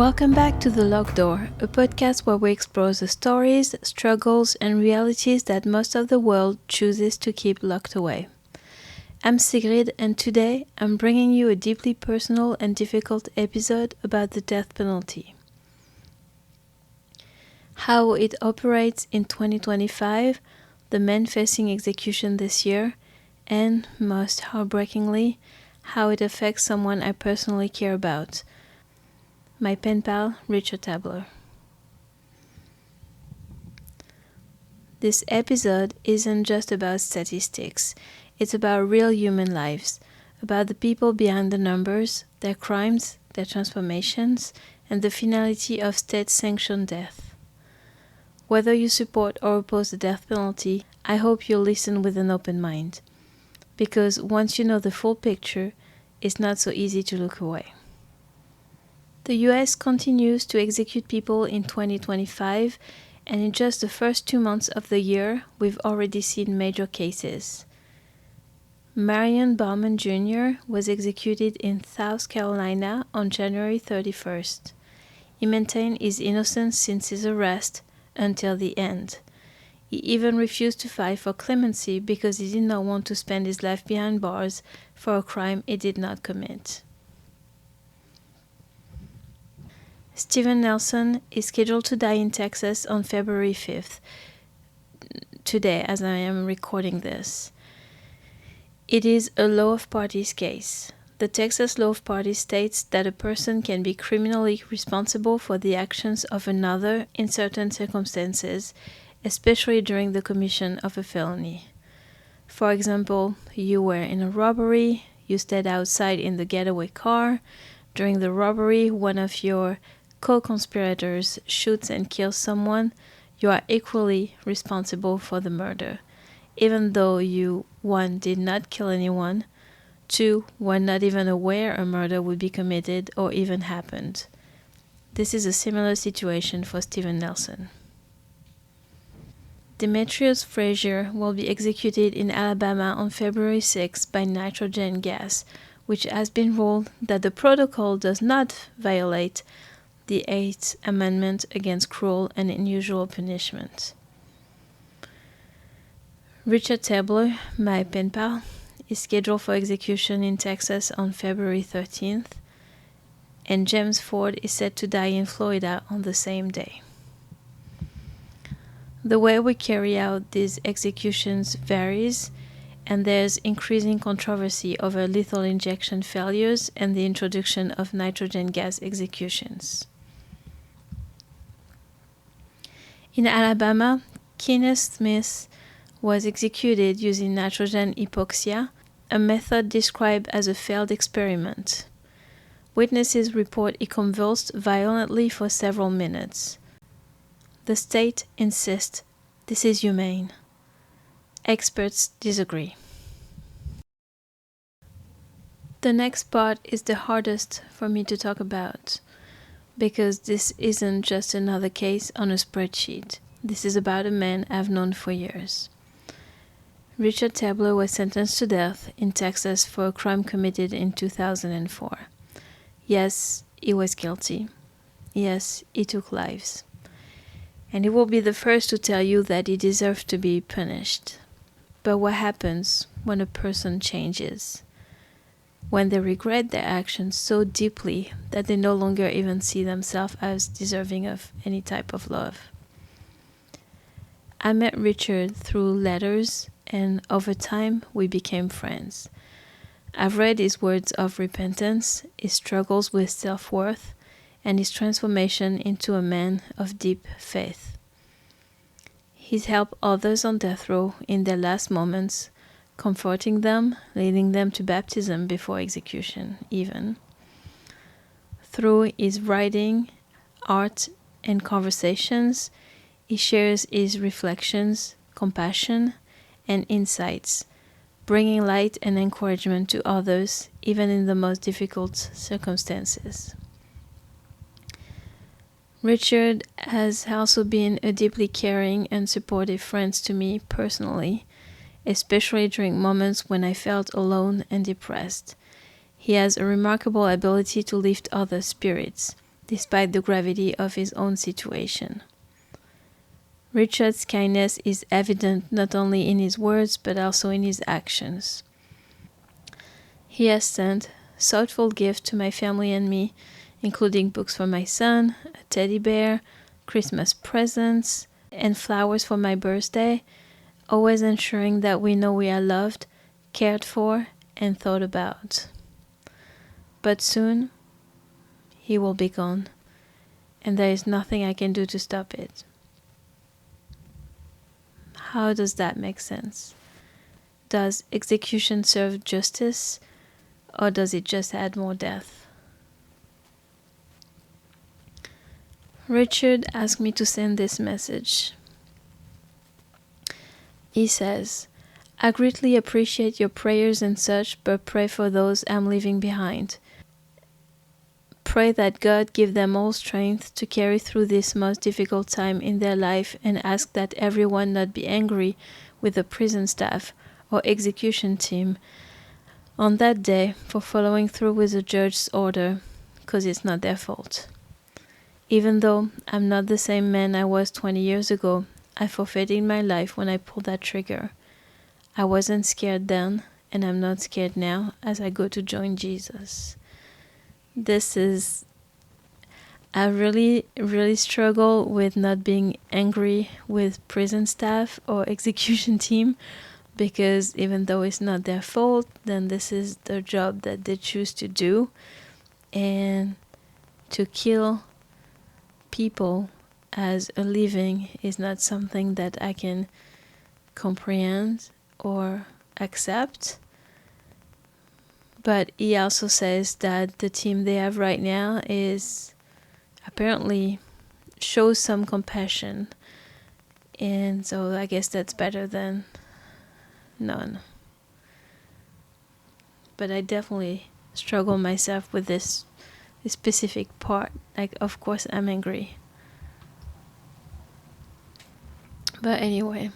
Welcome back to The Locked Door, a podcast where we explore the stories, struggles, and realities that most of the world chooses to keep locked away. I'm Sigrid, and today I'm bringing you a deeply personal and difficult episode about the death penalty. How it operates in 2025, the men facing execution this year, and, most heartbreakingly, how it affects someone I personally care about, my pen pal, Richard Tabler. This episode isn't just about statistics. It's about real human lives, about the people behind the numbers, their crimes, their transformations, and the finality of state-sanctioned death. Whether you support or oppose the death penalty, I hope you'll listen with an open mind. Because once you know the full picture, it's not so easy to look away. The US continues to execute people in 2025, and in just the first 2 months of the year, we've already seen major cases. Marion Bauman Jr. was executed in South Carolina on January 31st. He maintained his innocence since his arrest until the end. He even refused to fight for clemency because he did not want to spend his life behind bars for a crime he did not commit. Steven Nelson is scheduled to die in Texas on February 5th, today as I am recording this. It is a law of parties case. The Texas law of parties states that a person can be criminally responsible for the actions of another in certain circumstances, especially during the commission of a felony. For example, you were in a robbery, you stayed outside in the getaway car. During the robbery, one of your co-conspirators shoots and kills someone, you are equally responsible for the murder, even though you, 1, did not kill anyone, 2, were not even aware a murder would be committed or even happened. This is a similar situation for Steven Nelson. Demetrius Frazier will be executed in Alabama on February 6 by nitrogen gas, which has been ruled that the protocol does not violate the 8th Amendment against cruel and unusual punishment. Richard Tabler, my pen pal, is scheduled for execution in Texas on February 13th, and James Ford is set to die in Florida on the same day. The way we carry out these executions varies, and there's increasing controversy over lethal injection failures and the introduction of nitrogen gas executions. In Alabama, Kenneth Smith was executed using nitrogen hypoxia, a method described as a failed experiment. Witnesses report he convulsed violently for several minutes. The state insists this is humane. Experts disagree. The next part is the hardest for me to talk about, because this isn't just another case on a spreadsheet. This is about a man I've known for years. Richard Tabler was sentenced to death in Texas for a crime committed in 2004. Yes, he was guilty. Yes, he took lives. And he will be the first to tell you that he deserved to be punished. But what happens when a person changes? When they regret their actions so deeply that they no longer even see themselves as deserving of any type of love. I met Richard through letters, and over time we became friends. I've read his words of repentance, his struggles with self-worth, and his transformation into a man of deep faith. He's helped others on death row in their last moments, comforting them, leading them to baptism before execution, even. Through his writing, art, and conversations, he shares his reflections, compassion, and insights, bringing light and encouragement to others, even in the most difficult circumstances. Richard has also been a deeply caring and supportive friend to me personally, especially during moments when I felt alone and depressed. He has a remarkable ability to lift others' spirits. despite the gravity of his own situation. Richard's kindness is evident not only in his words but also in his actions. He has sent thoughtful gifts to my family and me, including books for my son, a teddy bear, Christmas presents, and flowers for my birthday, always ensuring that we know we are loved, cared for, and thought about. But soon, he will be gone, and there is nothing I can do to stop it. How does that make sense? Does execution serve justice, or does it just add more death? Richard asked me to send this message. He says, I greatly appreciate your prayers and such, but pray for those I'm leaving behind. Pray that God give them all strength to carry through this most difficult time in their life, and ask that everyone not be angry with the prison staff or execution team on that day for following through with the judge's order, because it's not their fault. Even though I'm not the same man I was 20 years ago, I forfeited my life when I pulled that trigger. I wasn't scared then, and I'm not scared now as I go to join Jesus. I really struggle with not being angry with prison staff or execution team, because even though it's not their fault, then this is the job that they choose to do, and to kill people as a living is not something that I can comprehend or accept. But he also says that the team they have right now is apparently shows some compassion, and so I guess that's better than none. But I definitely struggle myself with this specific part. Like, of course I'm angry. But anyway,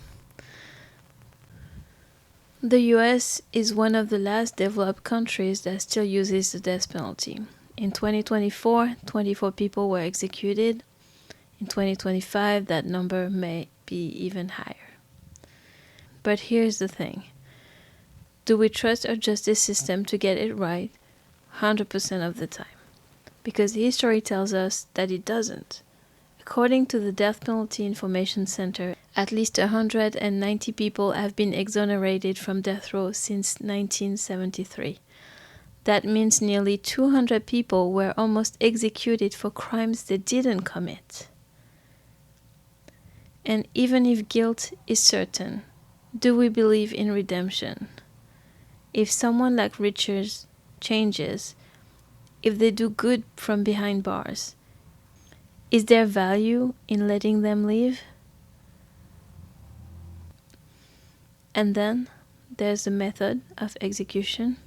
the US is one of the last developed countries that still uses the death penalty. In 2024, 24 people were executed. In 2025, that number may be even higher. But here's the thing. Do we trust our justice system to get it right 100% of the time? Because history tells us that it doesn't. According to the Death Penalty Information Center, at least 190 people have been exonerated from death row since 1973. That means nearly 200 people were almost executed for crimes they didn't commit. And even if guilt is certain, do we believe in redemption? If someone like Richard changes, if they do good from behind bars, is there value in letting them live? And then there's the method of execution.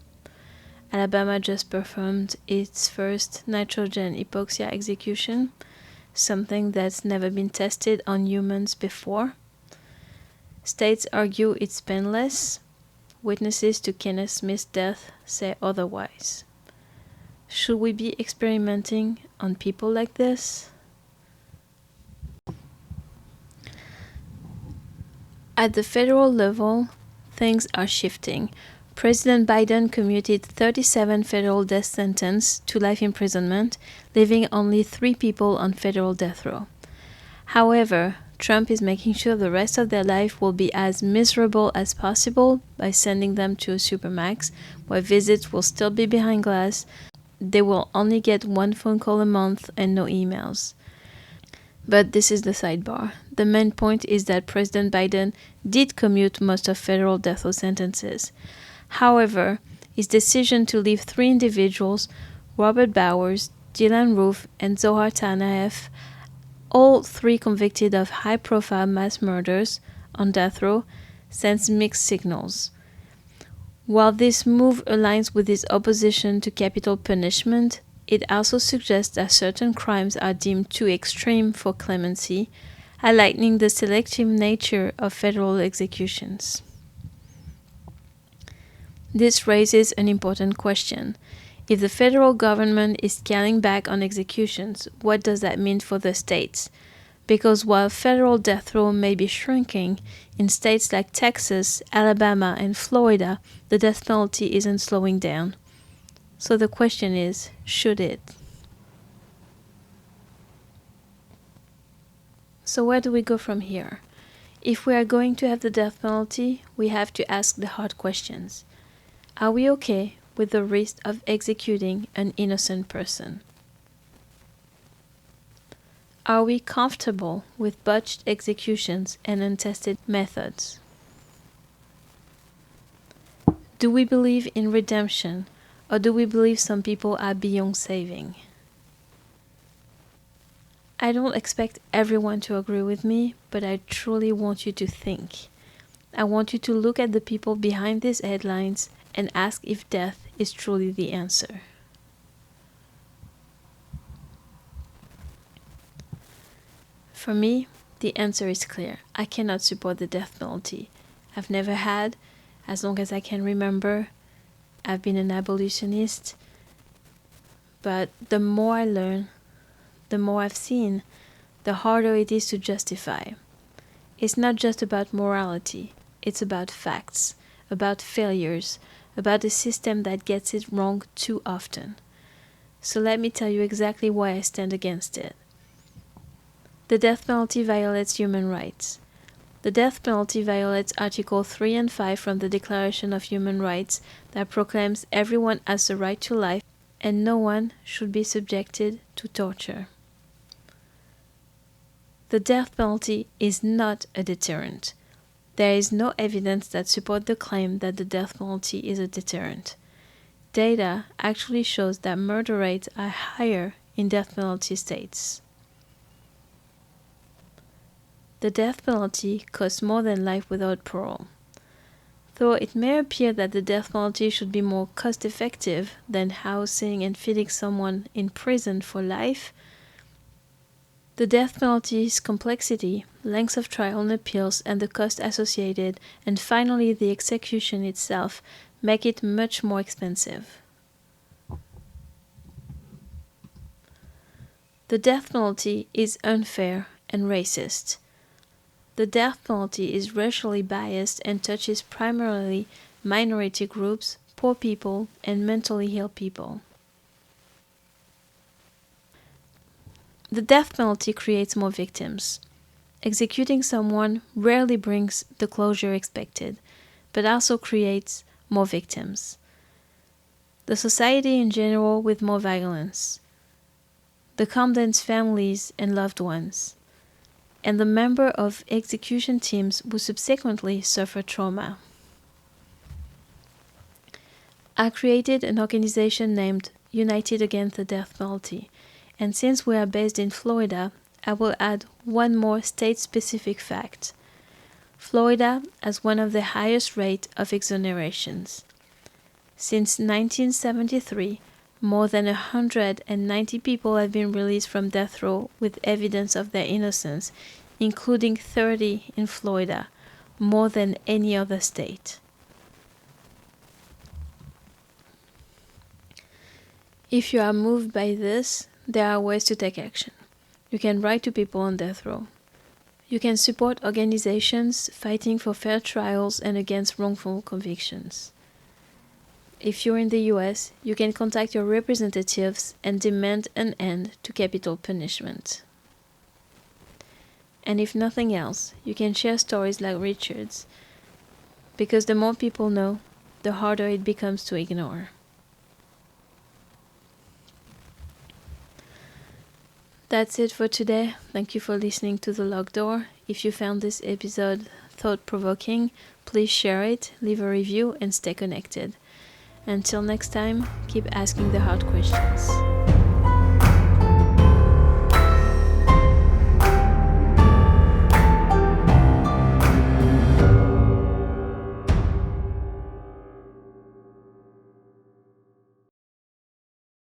Alabama just performed its first nitrogen hypoxia execution, something that's never been tested on humans before. States argue it's painless. Witnesses to Kenneth Smith's death say otherwise. Should we be experimenting on people like this? At the federal level, things are shifting. President Biden commuted 37 federal death sentences to life imprisonment, leaving only 3 people on federal death row. However, Trump is making sure the rest of their life will be as miserable as possible by sending them to a supermax, where visits will still be behind glass. They will only get 1 phone call a month and no emails. But this is the sidebar. The main point is that President Biden did commute most of federal death row sentences. However, his decision to leave 3 individuals, Robert Bowers, Dylan Roof, and Zohar Tsarnaev, all 3 convicted of high-profile mass murders, on death row, sends mixed signals. While this move aligns with his opposition to capital punishment, it also suggests that certain crimes are deemed too extreme for clemency, highlighting the selective nature of federal executions. This raises an important question. If the federal government is scaling back on executions, what does that mean for the states? Because while federal death row may be shrinking, in states like Texas, Alabama, and Florida, the death penalty isn't slowing down. So the question is, should it? So where do we go from here? If we are going to have the death penalty, we have to ask the hard questions. Are we okay with the risk of executing an innocent person? Are we comfortable with botched executions and untested methods? Do we believe in redemption, or do we believe some people are beyond saving? I don't expect everyone to agree with me, but I truly want you to think. I want you to look at the people behind these headlines and ask if death is truly the answer. For me, the answer is clear. I cannot support the death penalty. I've never had, as long as I can remember. I've been an abolitionist. But the more I learn, the more I've seen, the harder it is to justify. It's not just about morality, it's about facts, about failures, about a system that gets it wrong too often. So let me tell you exactly why I stand against it. The death penalty violates human rights. The death penalty violates Article 3 and 5 from the Declaration of Human Rights that proclaims everyone has the right to life and no one should be subjected to torture. The death penalty is not a deterrent. There is no evidence that supports the claim that the death penalty is a deterrent. Data actually shows that murder rates are higher in death penalty states. The death penalty costs more than life without parole. Though it may appear that the death penalty should be more cost-effective than housing and feeding someone in prison for life, the death penalty's complexity, length of trial and appeals, and the cost associated, and finally the execution itself, make it much more expensive. The death penalty is unfair and racist. The death penalty is racially biased and touches primarily minority groups, poor people, and mentally ill people. The death penalty creates more victims. Executing someone rarely brings the closure expected, but also creates more victims. The society in general with more violence. The condemned families and loved ones. And the member of execution teams who subsequently suffer trauma. I created an organization named United Against the Death Penalty, and since we are based in Florida, I will add one more state-specific fact. Florida has one of the highest rates of exonerations. Since 1973, more than 190 people have been released from death row with evidence of their innocence, including 30 in Florida, more than any other state. If you are moved by this, there are ways to take action. You can write to people on death row. You can support organizations fighting for fair trials and against wrongful convictions. If you're in the US, you can contact your representatives and demand an end to capital punishment. And if nothing else, you can share stories like Richard's, because the more people know, the harder it becomes to ignore. That's it for today. Thank you for listening to The Locked Door. If you found this episode thought-provoking, please share it, leave a review, and stay connected. Until next time, keep asking the hard questions.